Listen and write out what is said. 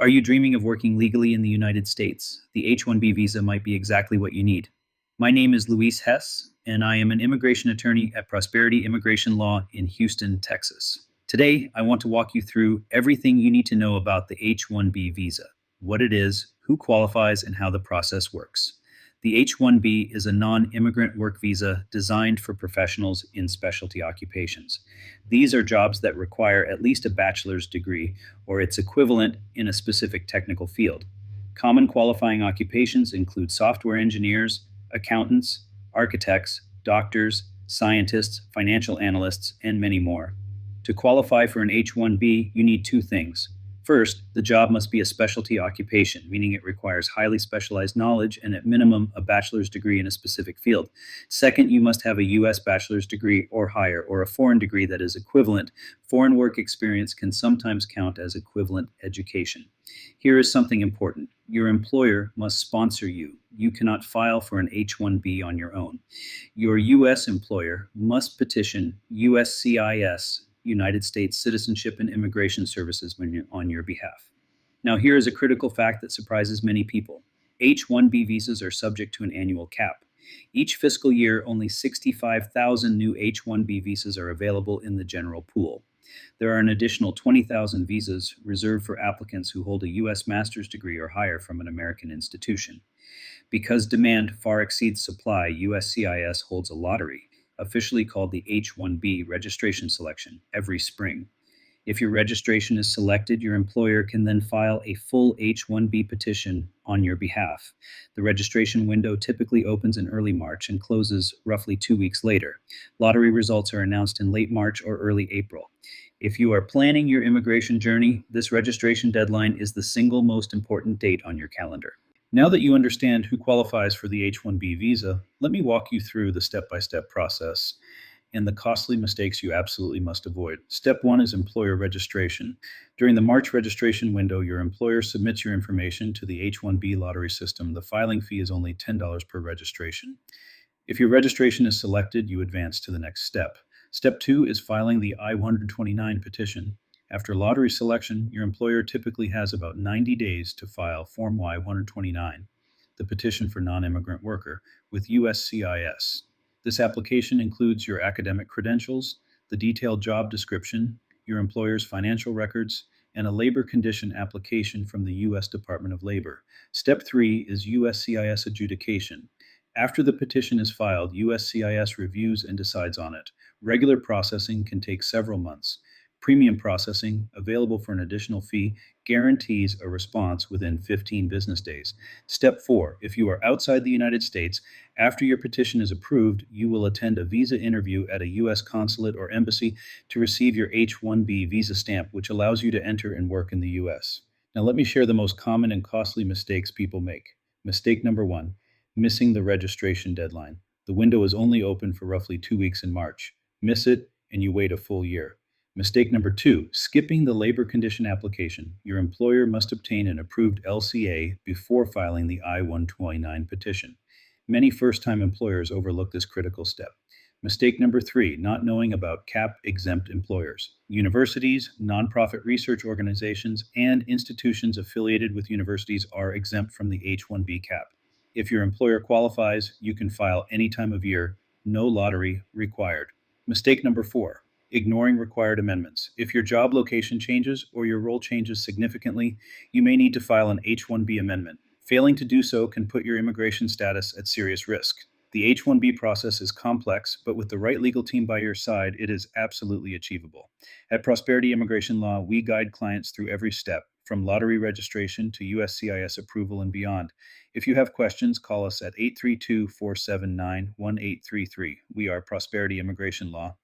Are you dreaming of working legally in the United States? The H-1B visa might be exactly what you need. My name is Luis Hess, and I am an immigration attorney at Prosperity Immigration Law in Houston, Texas. Today, I want to walk you through everything you need to know about the H-1B visa, what it is, who qualifies, and how the process works. The H-1B is a non-immigrant work visa designed for professionals in specialty occupations. These are jobs that require at least a bachelor's degree or its equivalent in a specific technical field. Common qualifying occupations include software engineers, accountants, architects, doctors, scientists, financial analysts, and many more. To qualify for an H-1B, you need two things. First, the job must be a specialty occupation, meaning it requires highly specialized knowledge and at minimum a bachelor's degree in a specific field. Second, you must have a U.S. bachelor's degree or higher, or a foreign degree that is equivalent. Foreign work experience can sometimes count as equivalent education. Here is something important. Your employer must sponsor you. You cannot file for an H-1B on your own. Your U.S. employer must petition USCIS, United States Citizenship and Immigration Services, on your behalf. Now, here is a critical fact that surprises many people. H-1B visas are subject to an annual cap. Each fiscal year, only 65,000 new H-1B visas are available in the general pool. There are an additional 20,000 visas reserved for applicants who hold a U.S. master's degree or higher from an American institution. Because demand far exceeds supply, USCIS holds a lottery, officially called the H-1B registration selection, every spring. If your registration is selected, your employer can then file a full H-1B petition on your behalf. The registration window typically opens in early March and closes roughly 2 weeks later. Lottery results are announced in late March or early April. If you are planning your immigration journey, this registration deadline is the single most important date on your calendar. Now that you understand who qualifies for the H-1B visa, let me walk you through the step-by-step process and the costly mistakes you absolutely must avoid. Step 1 is employer registration. During the March registration window, your employer submits your information to the H-1B lottery system. The filing fee is only $10 per registration. If your registration is selected, you advance to the next step. Step 2 is filing the I-129 petition. After lottery selection, your employer typically has about 90 days to file Form Y-129, the petition for non-immigrant worker, with USCIS. This application includes your academic credentials, the detailed job description, your employer's financial records, and a labor condition application from the U.S. Department of Labor. Step 3 is USCIS adjudication. After the petition is filed, USCIS reviews and decides on it. Regular processing can take several months. Premium processing, available for an additional fee, guarantees a response within 15 business days. Step 4, if you are outside the United States, after your petition is approved, you will attend a visa interview at a U.S. consulate or embassy to receive your H-1B visa stamp, which allows you to enter and work in the U.S. Now let me share the most common and costly mistakes people make. Mistake number 1, missing the registration deadline. The window is only open for roughly 2 weeks in March. Miss it, and you wait a full year. Mistake number 2, skipping the labor condition application. Your employer must obtain an approved LCA before filing the I-129 petition. Many first-time employers overlook this critical step. Mistake number 3, not knowing about CAP-exempt employers. Universities, nonprofit research organizations, and institutions affiliated with universities are exempt from the H-1B cap. If your employer qualifies, you can file any time of year, no lottery required. Mistake number 4, ignoring required amendments. If your job location changes or your role changes significantly, you may need to file an H-1B amendment. Failing to do so can put your immigration status at serious risk. The H-1B process is complex, but with the right legal team by your side, it is absolutely achievable. At Prosperity Immigration Law, we guide clients through every step, from lottery registration to USCIS approval and beyond. If you have questions, call us at 832-479-1833. We are Prosperity Immigration Law.